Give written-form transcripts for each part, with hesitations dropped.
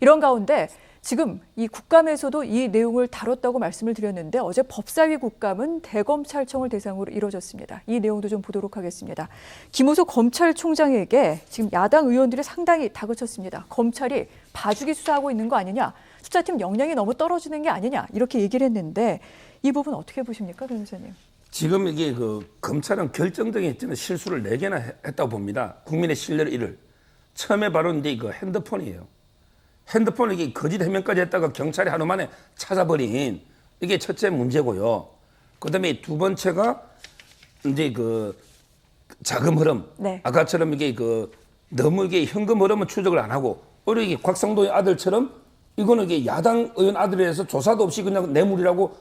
이런 가운데 지금 이 국감에서도 이 내용을 다뤘다고 말씀을 드렸는데 어제 법사위 국감은 대검찰청을 대상으로 이뤄졌습니다. 이 내용도 좀 보도록 하겠습니다. 김호수 검찰총장에게 지금 야당 의원들이 상당히 다그쳤습니다. 검찰이 봐주기 수사하고 있는 거 아니냐, 수사팀 역량이 너무 떨어지는 게 아니냐 이렇게 얘기를 했는데 이 부분 어떻게 보십니까, 변호사님? 지금 이게 검찰은 결정적인 실수를 4개나 했다고 봅니다. 국민의 신뢰를 잃을. 처음에 바로 이제 핸드폰이에요. 핸드폰을 이게 거짓 해명까지 했다가 경찰이 하루 만에 찾아버린 이게 첫째 문제고요. 그다음에 두 번째가 이제 자금 흐름. 네. 아까처럼 이게 너무 이게 현금 흐름은 추적을 안 하고 오히려 이게 곽상도의 아들처럼 이거는 이게 야당 의원 아들이라서 조사도 없이 그냥 뇌물이라고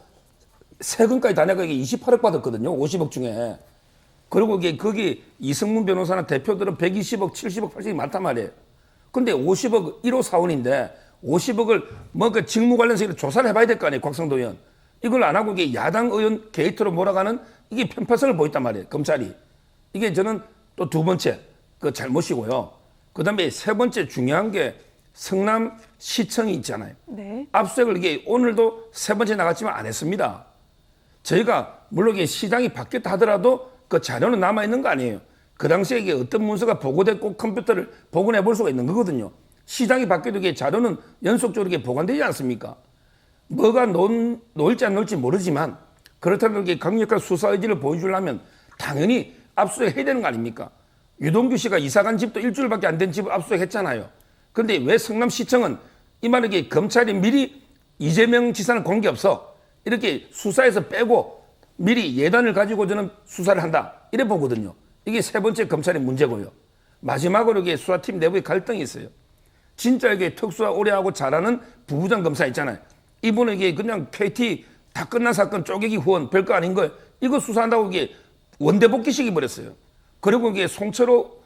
세금까지 다 내가 이게 28억 받았거든요. 50억 중에. 그리고 이게 거기 이승문 변호사나 대표들은 120억, 70억, 80억 많단 말이에요. 근데 50억 1호 사원인데 50억을 뭔가 직무 관련해서 조사를 해봐야 될 거 아니에요. 곽상도 의원. 이걸 안 하고 이게 야당 의원 게이트로 몰아가는 이게 편파성을 보였단 말이에요. 검찰이. 이게 저는 또 두 번째 잘못이고요. 그다음에 세 번째 중요한 게 성남시청이 있잖아요. 네. 압수수색을 이게 오늘도 세 번째 나갔지만 안 했습니다. 저희가 물론 이게 시장이 바뀌었다 하더라도 그 자료는 남아있는 거 아니에요. 그 당시에 이게 어떤 문서가 보고됐고 컴퓨터를 복원해 볼 수가 있는 거거든요. 시장이 바뀌어도 이게 자료는 연속적으로 이게 보관되지 않습니까? 뭐가 놓일지 안 놓일지 모르지만 그렇다면 이게 강력한 수사 의지를 보여주려면 당연히 압수수색 해야 되는 거 아닙니까? 유동규 씨가 이사 간 집도 일주일밖에 안 된 집을 압수수색 했잖아요. 그런데 왜 성남시청은 이 말은 이게 검찰이 미리 이재명 지사는 공개 없어. 이렇게 수사에서 빼고 미리 예단을 가지고 저는 수사를 한다. 이래 보거든요. 이게 세 번째 검찰의 문제고요. 마지막으로 이게 수사팀 내부에 갈등이 있어요. 진짜 이게 특수화 오래 하고 잘하는 부부장 검사 있잖아요. 이분은 이게 그냥 KT 다 끝난 사건 쪼개기 후원 별거 아닌 걸 이거 수사한다고 이게 원대복귀 시켜버렸어요. 그리고 이게 송철호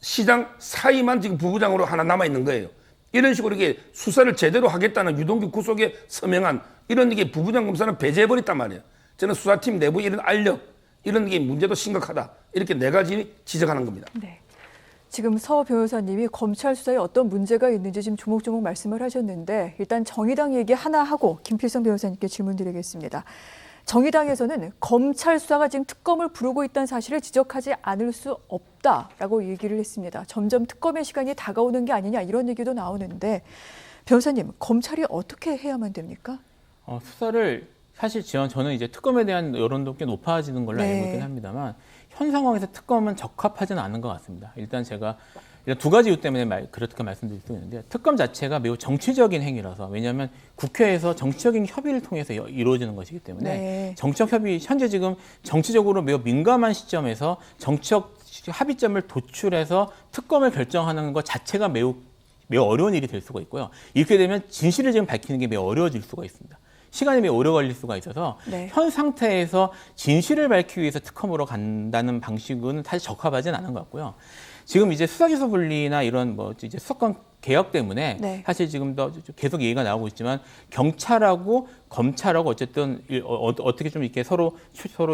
시장 사이만 지금 부부장으로 하나 남아있는 거예요. 이런 식으로 이게 수사를 제대로 하겠다는 유동규 구속에 서명한 이런 이게 부부장 검사는 배제해버렸단 말이에요. 저는 수사팀 내부의 이런 알력, 이런 게 문제도 심각하다. 이렇게 4가지 지적하는 겁니다. 네. 지금 서 변호사님이 검찰 수사에 어떤 문제가 있는지 지금 조목조목 말씀을 하셨는데 일단 정의당 얘기 하나 하고 김필성 변호사님께 질문 드리겠습니다. 정의당에서는 검찰 수사가 지금 특검을 부르고 있다는 사실을 지적하지 않을 수 없다라고 얘기를 했습니다. 점점 특검의 시간이 다가오는 게 아니냐 이런 얘기도 나오는데 변호사님, 검찰이 어떻게 해야만 됩니까? 수사를 사실 저는 이제 특검에 대한 여론도 꽤 높아지는 걸로 알고 있긴 합니다만 현 상황에서 특검은 적합하지는 않은 것 같습니다. 일단 제가 두 가지 이유 때문에 그렇게 말씀드릴 수 있는데 특검 자체가 매우 정치적인 행위라서 왜냐하면 국회에서 정치적인 협의를 통해서 이루어지는 것이기 때문에 정치적 협의 현재 지금 정치적으로 매우 민감한 시점에서 정치적 합의점을 도출해서 특검을 결정하는 것 자체가 매우 어려운 일이 될 수가 있고요. 이렇게 되면 진실을 지금 밝히는 게 매우 어려워질 수가 있습니다. 시간이 매우 오래 걸릴 수가 있어서 현 상태에서 진실을 밝히기 위해서 특검으로 간다는 방식은 사실 적합하진 않은 것 같고요. 지금 이제 수사기소 분리나 이런 이제 수사권 개혁 때문에 사실 지금도 계속 얘기가 나오고 있지만 경찰하고 검찰하고 어쨌든 어떻게 좀 이렇게 서로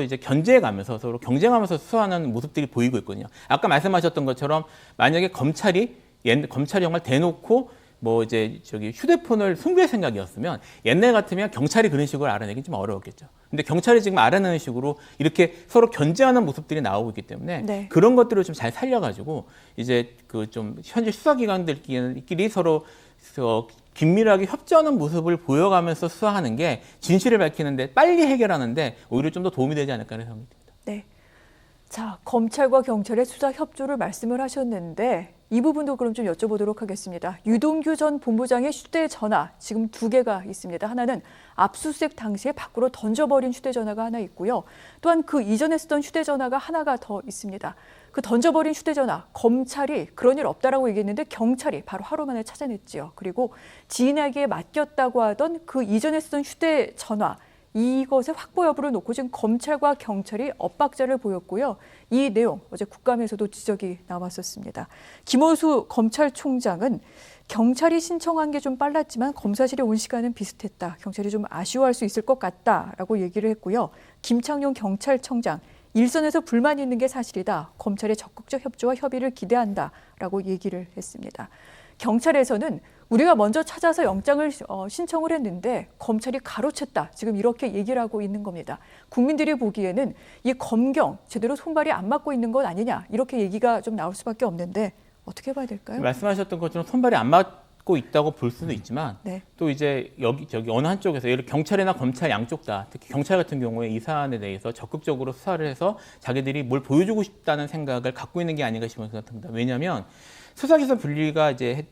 이제 견제해가면서 서로 경쟁하면서 수사하는 모습들이 보이고 있거든요. 아까 말씀하셨던 것처럼 만약에 검찰이 정말 대놓고 이제 휴대폰을 숨길 생각이었으면 옛날 같으면 경찰이 그런 식으로 알아내긴 좀 어려웠겠죠. 근데 경찰이 지금 알아내는 식으로 이렇게 서로 견제하는 모습들이 나오고 있기 때문에 그런 것들을 좀 잘 살려가지고 이제 좀 현재 수사기관들끼리 서로 긴밀하게 협조하는 모습을 보여가면서 수사하는 게 진실을 밝히는데 빨리 해결하는데 오히려 좀 더 도움이 되지 않을까 하는 생각이 듭니다. 네. 자, 검찰과 경찰의 수사 협조를 말씀을 하셨는데 이 부분도 그럼 좀 여쭤보도록 하겠습니다. 유동규 전 본부장의 휴대전화 지금 2개가 있습니다. 하나는 압수수색 당시에 밖으로 던져버린 휴대전화가 하나 있고요. 또한 그 이전에 쓰던 휴대전화가 하나가 더 있습니다. 그 던져버린 휴대전화, 검찰이 그런 일 없다라고 얘기했는데 경찰이 바로 하루 만에 찾아냈지요. 그리고 지인에게 맡겼다고 하던 그 이전에 쓰던 휴대전화, 이것의 확보 여부를 놓고 지금 검찰과 경찰이 엇박자를 보였고요. 이 내용 어제 국감에서도 지적이 나왔었습니다. 김호수 검찰총장은 경찰이 신청한 게 좀 빨랐지만 검사실에 온 시간은 비슷했다. 경찰이 좀 아쉬워할 수 있을 것 같다라고 얘기를 했고요. 김창룡 경찰청장, 일선에서 불만이 있는 게 사실이다. 검찰의 적극적 협조와 협의를 기대한다라고 얘기를 했습니다. 경찰에서는 우리가 먼저 찾아서 영장을 신청을 했는데 검찰이 가로챘다. 지금 이렇게 얘기를 하고 있는 겁니다. 국민들이 보기에는 이 검경 제대로 손발이 안 맞고 있는 것 아니냐 이렇게 얘기가 좀 나올 수밖에 없는데 어떻게 봐야 될까요? 말씀하셨던 것처럼 손발이 안 맞고 있다고 볼 수도 있지만 네. 또 이제 여기 저기 어느 한쪽에서 예를 들어 경찰이나 검찰 양쪽 다 특히 경찰 같은 경우에 이 사안에 대해서 적극적으로 수사를 해서 자기들이 뭘 보여주고 싶다는 생각을 갖고 있는 게 아닌가 싶은 생각이 듭니다. 왜냐하면 수사기소 분리가 이제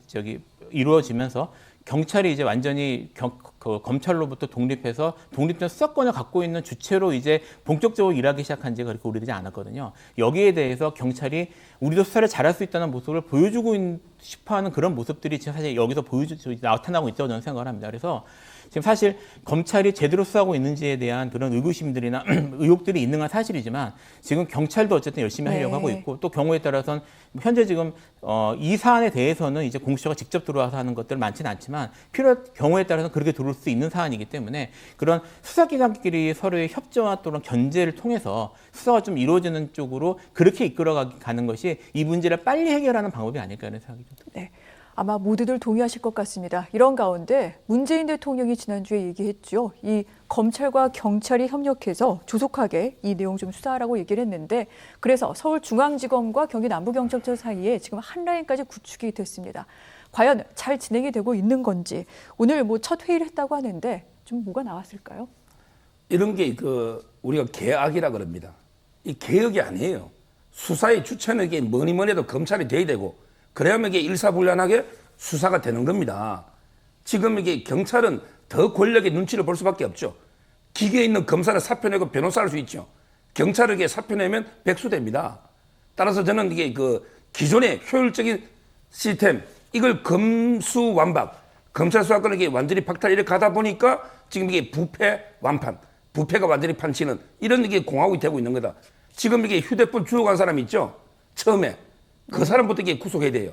이루어지면서 경찰이 이제 완전히 그 검찰로부터 독립해서 독립된 수사권을 갖고 있는 주체로 이제 본격적으로 일하기 시작한 지가 그렇게 오래되지 않았거든요. 여기에 대해서 경찰이 우리도 수사를 잘할 수 있다는 모습을 보여주고 싶어하는 그런 모습들이 지금 사실 여기서 나타나고 있다고 저는 생각을 합니다. 그래서 지금 사실 검찰이 제대로 수사하고 있는지에 대한 그런 의구심들이나 의혹들이 있는 건 사실이지만 지금 경찰도 어쨌든 열심히 하려고 하고 있고 또 경우에 따라서는 현재 지금 이 사안에 대해서는 이제 공수처가 직접 들어와서 하는 것들 많지는 않지만 필요한 경우에 따라서는 그렇게 들어올 수 있는 사안이기 때문에 그런 수사기관끼리 서로의 협조와 또는 견제를 통해서 수사가 좀 이루어지는 쪽으로 그렇게 이끌어가는 것이 이 문제를 빨리 해결하는 방법이 아닐까 하는 생각이 좀 듭니다. 네. 아마 모두들 동의하실 것 같습니다. 이런 가운데 문재인 대통령이 지난주에 얘기했죠. 이 검찰과 경찰이 협력해서 조속하게 이 내용 좀 수사하라고 얘기를 했는데 그래서 서울중앙지검과 경기남부경찰청 사이에 지금 한 라인까지 구축이 됐습니다. 과연 잘 진행이 되고 있는 건지 오늘 뭐 첫 회의를 했다고 하는데 좀 뭐가 나왔을까요? 이런 게 우리가 개악이라 그럽니다. 이 개혁이 아니에요. 수사의 주체는 이게 뭐니 해도 검찰이 돼야 되고 그래야만 이게 일사불란하게 수사가 되는 겁니다. 지금 이게 경찰은 더 권력의 눈치를 볼 수밖에 없죠. 기계에 있는 검사는 사표 내고 변호사 할 수 있죠. 경찰에게 사표 내면 백수됩니다. 따라서 저는 이게 기존의 효율적인 시스템, 이걸 검수완박, 검찰 수사권을 이게 완전히 박탈 이렇게 가다 보니까 지금 이게 부패 완판, 부패가 완전히 판치는 이런 이게 공화국이 되고 있는 거다. 지금 이게 휴대폰 주워간 사람 있죠? 처음에. 그 사람부터 이게 구속해야 돼요.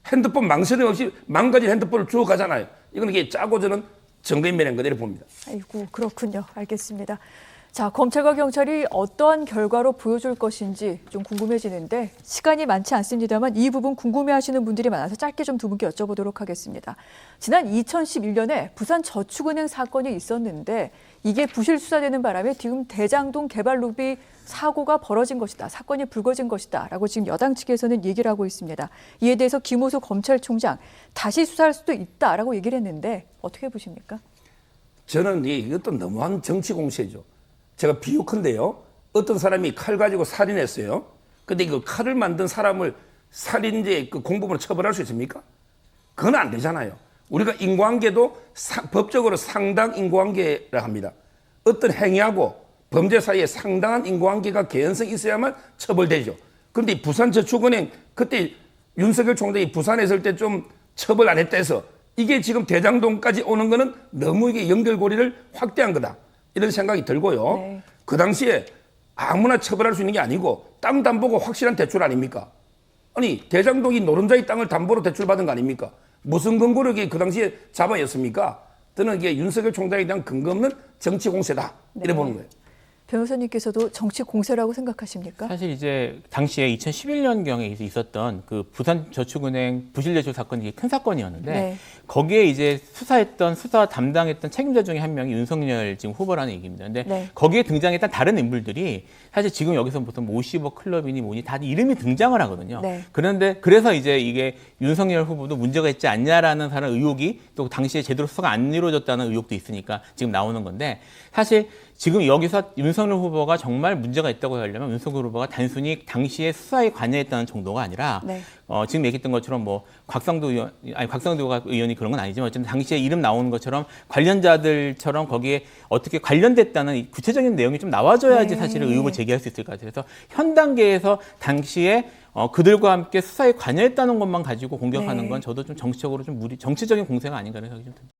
핸드폰 망설임 없이 망가진 핸드폰을 주워가잖아요. 이건 이게 짜고 저는 증거인멸한 거다 이렇게 봅니다. 아이고 그렇군요. 알겠습니다. 자, 검찰과 경찰이 어떠한 결과로 보여줄 것인지 좀 궁금해지는데 시간이 많지 않습니다만 이 부분 궁금해하시는 분들이 많아서 짧게 좀 두 분께 여쭤보도록 하겠습니다. 지난 2011년에 부산저축은행 사건이 있었는데 이게 부실 수사되는 바람에 지금 대장동 개발 로비 사고가 벌어진 것이다. 사건이 불거진 것이다. 라고 지금 여당 측에서는 얘기를 하고 있습니다. 이에 대해서 김호수 검찰총장 다시 수사할 수도 있다라고 얘기를 했는데 어떻게 보십니까? 저는 이것도 너무한 정치 공세죠. 제가 비유컨대요. 어떤 사람이 칼 가지고 살인했어요. 근데 그 칼을 만든 사람을 살인죄 공범으로 처벌할 수 있습니까? 그건 안 되잖아요. 우리가 인과관계도 법적으로 상당 인과관계라 합니다. 어떤 행위하고 범죄 사이에 상당한 인과관계가 개연성이 있어야만 처벌되죠. 그런데 부산저축은행 그때 윤석열 총장이 부산에 있을 때 좀 처벌 안 했다 해서 이게 지금 대장동까지 오는 거는 너무 이게 연결고리를 확대한 거다. 이런 생각이 들고요. 네. 그 당시에 아무나 처벌할 수 있는 게 아니고 땅 담보고 확실한 대출 아닙니까? 아니 대장동이 노른자의 땅을 담보로 대출받은 거 아닙니까? 무슨 근거로 이게 그 당시에 잡아였습니까? 저는 이게 윤석열 총장에 대한 근거 없는 정치 공세다. 이래 보는 거예요. 변호사님께서도 정치 공세라고 생각하십니까? 사실 이제 당시에 2011년경에 있었던 그 부산저축은행 부실대출 사건이 큰 사건이었는데 네. 거기에 이제 수사 담당했던 책임자 중에 한 명이 윤석열 지금 후보라는 얘기입니다. 근데 네. 거기에 등장했던 다른 인물들이 사실 지금 여기서 무슨 50억 클럽이니 뭐니 다 이름이 등장을 하거든요. 네. 그런데 그래서 이제 이게 윤석열 후보도 문제가 있지 않냐라는 사람 의혹이 또 당시에 제대로 수사가 안 이루어졌다는 의혹도 있으니까 지금 나오는 건데 사실 지금 여기서 윤석열 후보가 정말 문제가 있다고 하려면 윤석열 후보가 단순히 당시에 수사에 관여했다는 정도가 아니라 네. 지금 얘기했던 것처럼 뭐 곽상도 의원이 그런 건 아니지만 어쨌든 당시에 이름 나오는 것처럼 관련자들처럼 거기에 어떻게 관련됐다는 구체적인 내용이 좀 나와줘야지 네. 사실은 의혹을 제기할 수 있을 것 같아요. 그래서 현 단계에서 당시에 그들과 함께 수사에 관여했다는 것만 가지고 공격하는 네. 건 저도 좀 정치적으로 좀 정치적인 공세가 아닌가 하는 생각이 좀 듭니다.